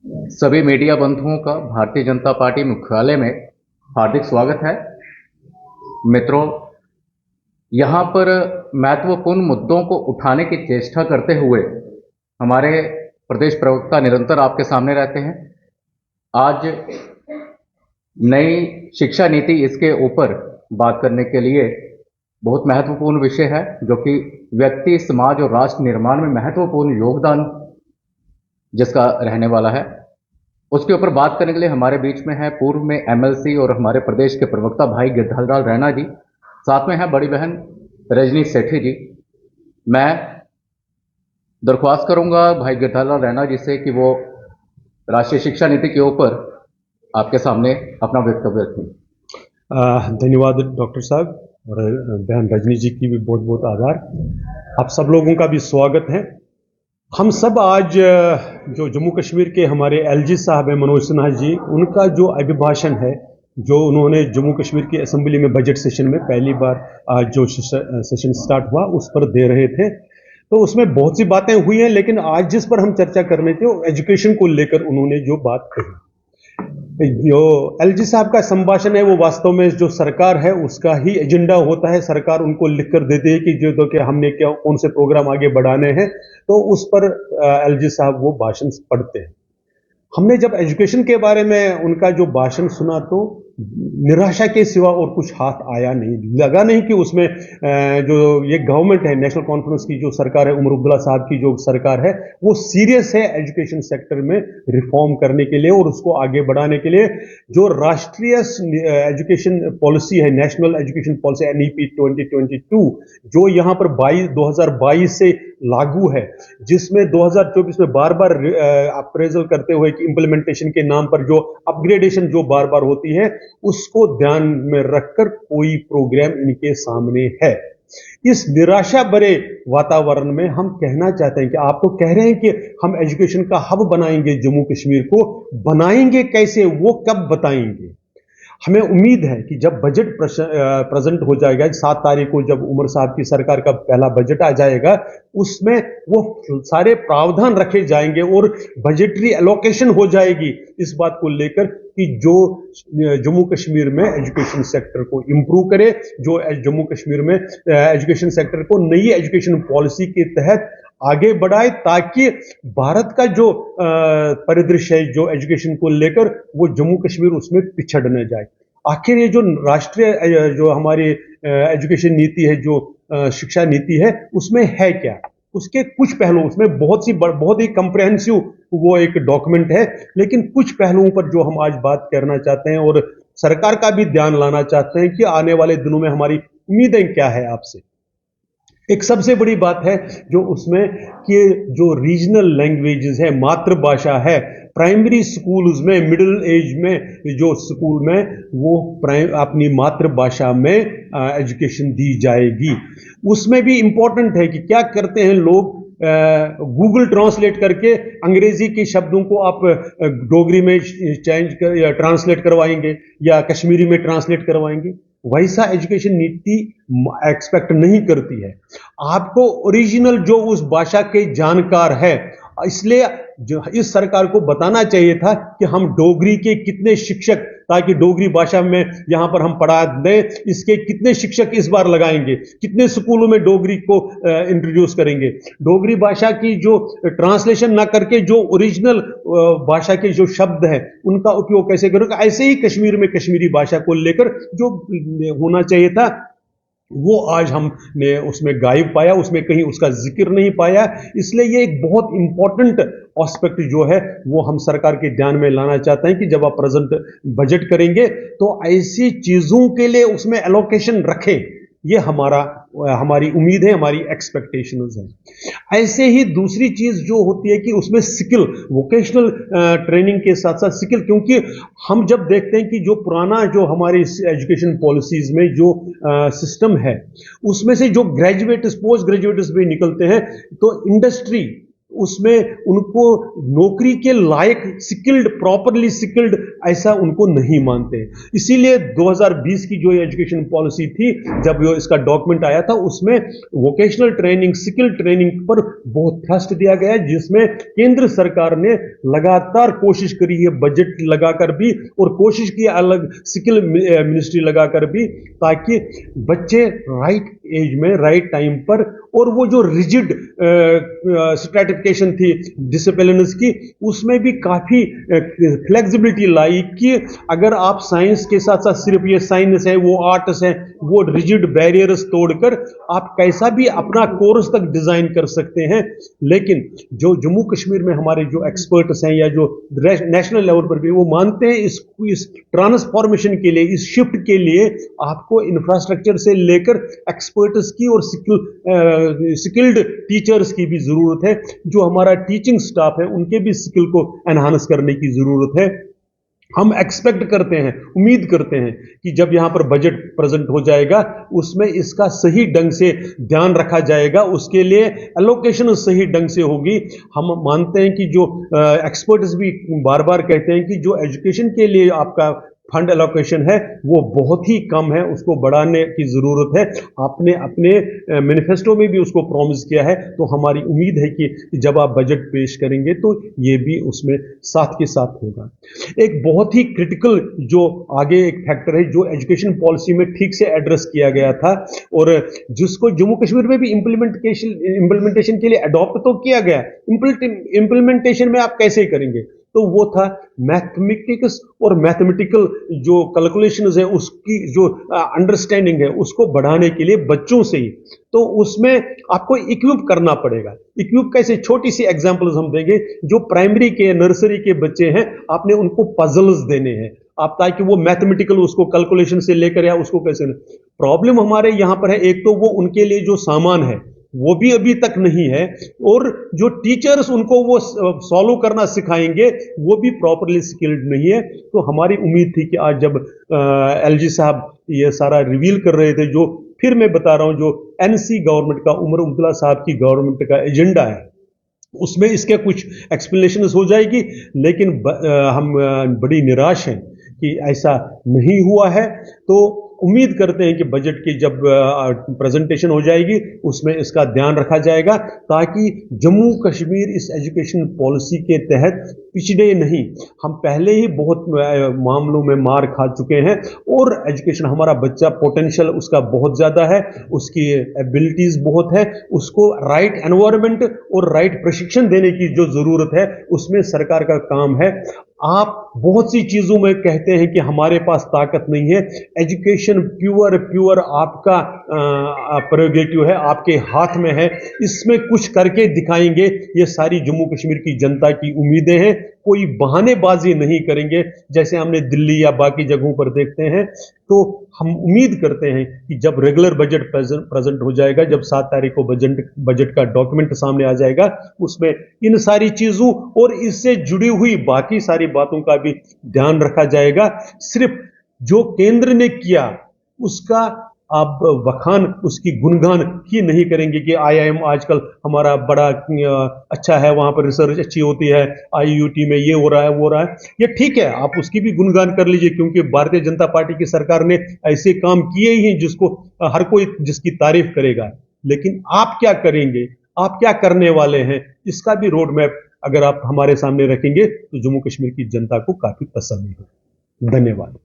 सभी मीडिया बंधुओं का भारतीय जनता पार्टी मुख्यालय में हार्दिक स्वागत है। मित्रों, यहाँ पर महत्वपूर्ण मुद्दों को उठाने की चेष्टा करते हुए हमारे प्रदेश प्रवक्ता निरंतर आपके सामने रहते हैं। आज नई शिक्षा नीति, इसके ऊपर बात करने के लिए बहुत महत्वपूर्ण विषय है, जो कि व्यक्ति, समाज और राष्ट्र निर्माण में महत्वपूर्ण योगदान जिसका रहने वाला है, उसके ऊपर बात करने के लिए हमारे बीच में है पूर्व में एमएलसी और हमारे प्रदेश के प्रवक्ता भाई गिरधरलाल रैना जी। साथ में है बड़ी बहन रजनी सेठी जी। मैं दरख्वास्त करूंगा भाई गिरधरलाल रैना जी से कि वो राष्ट्रीय शिक्षा नीति के ऊपर आपके सामने अपना वक्तव्य रखें। धन्यवाद डॉक्टर साहब, और बहन रजनी जी की भी बहुत बहुत आभार। आप सब लोगों का भी स्वागत है। हम सब आज जो जम्मू कश्मीर के हमारे एलजी साहब हैं मनोज सिन्हा जी, उनका जो अभिभाषण है, जो उन्होंने जम्मू कश्मीर की असेंबली में बजट सेशन में पहली बार आज जो सेशन स्टार्ट हुआ उस पर दे रहे थे, तो उसमें बहुत सी बातें हुई हैं, लेकिन आज जिस पर हम चर्चा करने थे वो एजुकेशन को लेकर उन्होंने जो बात कही। जो एलजी साहब का संभाषण है वो वास्तव में जो सरकार है उसका ही एजेंडा होता है। सरकार उनको लिख कर देती है कि जो तो कि हमने क्या कौन से प्रोग्राम आगे बढ़ाने हैं, तो उस पर एलजी साहब वो भाषण पढ़ते हैं। हमने जब एजुकेशन के बारे में उनका जो भाषण सुना तो निराशा के सिवा और कुछ हाथ आया नहीं, लगा नहीं कि उसमें जो ये गवर्नमेंट है, नेशनल कॉन्फ्रेंस की जो सरकार है, उमर अब्दुल्ला साहब की जो सरकार है, वो सीरियस है एजुकेशन सेक्टर में रिफॉर्म करने के लिए और उसको आगे बढ़ाने के लिए। जो राष्ट्रीय एजुकेशन पॉलिसी है, नेशनल एजुकेशन पॉलिसी एनईपी 2022, जो यहाँ पर 2022 से लागू है, जिसमें 2024 में बार बार अप्रेजल करते हुए कि इंप्लीमेंटेशन के नाम पर जो अपग्रेडेशन जो बार बार होती है, उसको ध्यान में रखकर कोई प्रोग्राम इनके सामने है। इस निराशा भरे वातावरण में हम कहना चाहते हैं कि आप तो कह रहे हैं कि हम एजुकेशन का हब बनाएंगे जम्मू कश्मीर को, बनाएंगे कैसे, वो कब बताएंगे? हमें उम्मीद है कि जब बजट प्रेजेंट हो जाएगा 7 तारीख को, जब उमर साहब की सरकार का पहला बजट आ जाएगा, उसमें वो सारे प्रावधान रखे जाएंगे और बजटरी एलोकेशन हो जाएगी इस बात को लेकर कि जो जम्मू कश्मीर में एजुकेशन सेक्टर को इंप्रूव करे, जो जम्मू कश्मीर में एजुकेशन सेक्टर को नई एजुकेशन पॉलिसी के तहत आगे बढ़ाए, ताकि भारत का जो परिदृश्य है जो एजुकेशन को लेकर, वो जम्मू कश्मीर उसमें पिछड़ न जाए। आखिर ये जो राष्ट्रीय जो हमारी एजुकेशन नीति है, जो शिक्षा नीति है, उसमें है क्या? उसके कुछ पहलू, उसमें बहुत ही कंप्रेहेंसिव वो एक डॉक्यूमेंट है, लेकिन कुछ पहलुओं पर जो हम आज बात करना चाहते हैं और सरकार का भी ध्यान लाना चाहते हैं कि आने वाले दिनों में हमारी उम्मीदें क्या है आपसे। एक सबसे बड़ी बात है जो उसमें कि जो रीजनल लैंग्वेजेस है, मातृभाषा है, प्राइमरी स्कूल्स में, मिडिल एज में जो स्कूल में, वो अपनी मातृभाषा में एजुकेशन दी जाएगी। उसमें भी इंपॉर्टेंट है कि क्या करते हैं लोग, गूगल ट्रांसलेट करके अंग्रेजी के शब्दों को आप डोगरी में चेंज कर या ट्रांसलेट करवाएंगे या कश्मीरी में ट्रांसलेट करवाएंगे। वैसा एजुकेशन नीति एक्सपेक्ट नहीं करती है। आपको ओरिजिनल जो उस भाषा के जानकार है, इसलिए जो इस सरकार को बताना चाहिए था कि हम डोगरी के कितने शिक्षक, ताकि डोगरी भाषा में यहां पर हम पढ़ा दें, इसके कितने शिक्षक इस बार लगाएंगे, कितने स्कूलों में डोगरी को इंट्रोड्यूस करेंगे। डोगरी भाषा की जो ट्रांसलेशन ना करके जो ओरिजिनल भाषा के जो शब्द हैं उनका उपयोग कैसे करोगे। ऐसे ही कश्मीर में कश्मीरी भाषा को लेकर जो होना चाहिए था, वो आज हमने उसमें गायब पाया, उसमें कहीं उसका जिक्र नहीं पाया। इसलिए ये एक बहुत इंपॉर्टेंट एस्पेक्ट जो है वो हम सरकार के ध्यान में लाना चाहते हैं कि जब आप प्रेजेंट बजट करेंगे तो ऐसी चीजों के लिए उसमें एलोकेशन रखें। ये हमारी उम्मीद है, हमारी एक्सपेक्टेशंस है। ऐसे ही दूसरी चीज जो होती है कि उसमें स्किल, वोकेशनल ट्रेनिंग के साथ साथ स्किल, क्योंकि हम जब देखते हैं कि जो पुराना जो हमारी एजुकेशन पॉलिसीज में जो सिस्टम है, उसमें से जो ग्रेजुएट्स, पोस्ट ग्रेजुएट्स भी निकलते हैं, तो इंडस्ट्री उसमें उनको नौकरी के लायक स्किल्ड, प्रॉपरली स्किल्ड ऐसा उनको नहीं मानते। इसीलिए 2020 की जो एजुकेशन पॉलिसी थी, जब जो इसका डॉक्यूमेंट आया था, उसमें वोकेशनल ट्रेनिंग, स्किल ट्रेनिंग पर बहुत थ्रस्ट दिया गया है, जिसमें केंद्र सरकार ने लगातार कोशिश करी है, बजट लगाकर भी, और कोशिश की अलग स्किल मिनिस्ट्री लगाकर भी, ताकि बच्चे राइट एज में राइट टाइम पर, और वो जो रिजिड स्ट्रैटिफिकेशन थी डिसिप्लिन्स की, उसमें भी काफी फ्लेक्सिबिलिटी लाई कि अगर आप साइंस के साथ साथ सिर्फ ये साइंस है, वो आर्ट्स है, वो रिजिड बैरियर्स तोड़कर आप कैसा भी अपना कोर्स तक डिजाइन कर सकते हैं। लेकिन जो जम्मू कश्मीर में हमारे जो एक्सपर्ट्स हैं, या जो नेशनल लेवल पर भी, वो मानते हैं इस ट्रांसफॉर्मेशन के लिए, इस शिफ्ट के लिए आपको इंफ्रास्ट्रक्चर से लेकर एक्सपर्ट्स की और स्किल्ड टीचर्स की भी जरूरत है। जो हमारा टीचिंग स्टाफ है, उनके भी स्किल को एनहांस करने की जरूरत है। हम एक्सपेक्ट करते हैं, उम्मीद करते हैं कि जब यहां पर बजट प्रेजेंट हो जाएगा, उसमें इसका सही ढंग से ध्यान रखा जाएगा, उसके लिए एलोकेशन सही ढंग से होगी। हम मानते हैं कि जो एक्सपर्ट्स भी बार बार कहते हैं कि जो एजुकेशन के लिए आपका फंड एलोकेशन है, वो बहुत ही कम है, उसको बढ़ाने की जरूरत है। आपने अपने मैनिफेस्टो में भी उसको प्रॉमिस किया है, तो हमारी उम्मीद है कि जब आप बजट पेश करेंगे तो ये भी उसमें साथ के साथ होगा। एक बहुत ही क्रिटिकल जो आगे एक फैक्टर है, जो एजुकेशन पॉलिसी में ठीक से एड्रेस किया गया था, और जिसको जम्मू कश्मीर में भी इंप्लीमेंटेशन के लिए अडॉप्ट तो किया गया, इंप्लीमेंटेशन में आप कैसे करेंगे, तो वो था मैथमेटिक्स और मैथमेटिकल जो कैलकुलेशंस है, उसकी जो अंडरस्टैंडिंग है, उसको बढ़ाने के लिए बच्चों से ही, तो उसमें आपको इक्विप करना पड़ेगा। इक्विप कैसे, छोटी सी एग्जांपल्स हम देंगे। जो प्राइमरी के, नर्सरी के बच्चे हैं, आपने उनको पजल्स देने हैं आप, ताकि वो मैथमेटिकल उसको कैलकुलेशन से लेकर, या उसको कैसे, प्रॉब्लम हमारे यहां पर है, एक तो वो उनके लिए जो सामान है वो भी अभी तक नहीं है, और जो टीचर्स उनको वो सॉल्व करना सिखाएंगे वो भी प्रॉपरली स्किल्ड नहीं है। तो हमारी उम्मीद थी कि आज जब एलजी साहब ये सारा रिवील कर रहे थे, जो फिर मैं बता रहा हूं, जो एनसी गवर्नमेंट का, उमर अब्दुल्ला साहब की गवर्नमेंट का एजेंडा है, उसमें इसके कुछ एक्सप्लेनेशन हो जाएगी। लेकिन हम बड़ी निराश हैं कि ऐसा नहीं हुआ है। तो उम्मीद करते हैं कि बजट की जब प्रेजेंटेशन हो जाएगी, उसमें इसका ध्यान रखा जाएगा, ताकि जम्मू कश्मीर इस एजुकेशन पॉलिसी के तहत पिछड़े नहीं। हम पहले ही बहुत मामलों में मार खा चुके हैं, और एजुकेशन, हमारा बच्चा पोटेंशियल उसका बहुत ज़्यादा है, उसकी एबिलिटीज़ बहुत है, उसको राइट एनवायरनमेंट और राइट प्रशिक्षण देने की जो ज़रूरत है, उसमें सरकार का काम है। आप बहुत सी चीज़ों में कहते हैं कि हमारे पास ताकत नहीं है। एजुकेशन प्योर आपका प्रेरोगेटिव है, आपके हाथ में है, इसमें कुछ करके दिखाएंगे। ये सारी जम्मू कश्मीर की जनता की उम्मीदें हैं। कोई बहानेबाजी नहीं करेंगे जैसे हमने दिल्ली या बाकी जगहों पर देखते हैं। तो हम उम्मीद करते हैं कि जब रेगुलर बजट प्रेजेंट हो जाएगा, जब 7 तारीख को बजट का डॉक्यूमेंट सामने आ जाएगा, उसमें इन सारी चीजों और इससे जुड़ी हुई बाकी सारी बातों का भी ध्यान रखा जाएगा। सिर्फ जो केंद्र ने किया उसका आप बखान, उसकी गुणगान ही नहीं करेंगे कि आईआईएम आजकल हमारा बड़ा अच्छा है, वहां पर रिसर्च अच्छी होती है, आईयूटी में ये हो रहा है, वो हो रहा है। ये ठीक है, आप उसकी भी गुणगान कर लीजिए, क्योंकि भारतीय जनता पार्टी की सरकार ने ऐसे काम किए ही हैं जिसको हर कोई जिसकी तारीफ करेगा। लेकिन आप क्या करेंगे, आप क्या करने वाले हैं, इसका भी रोड मैप अगर आप हमारे सामने रखेंगे तो जम्मू कश्मीर की जनता को काफी तसल्ली होगी। धन्यवाद।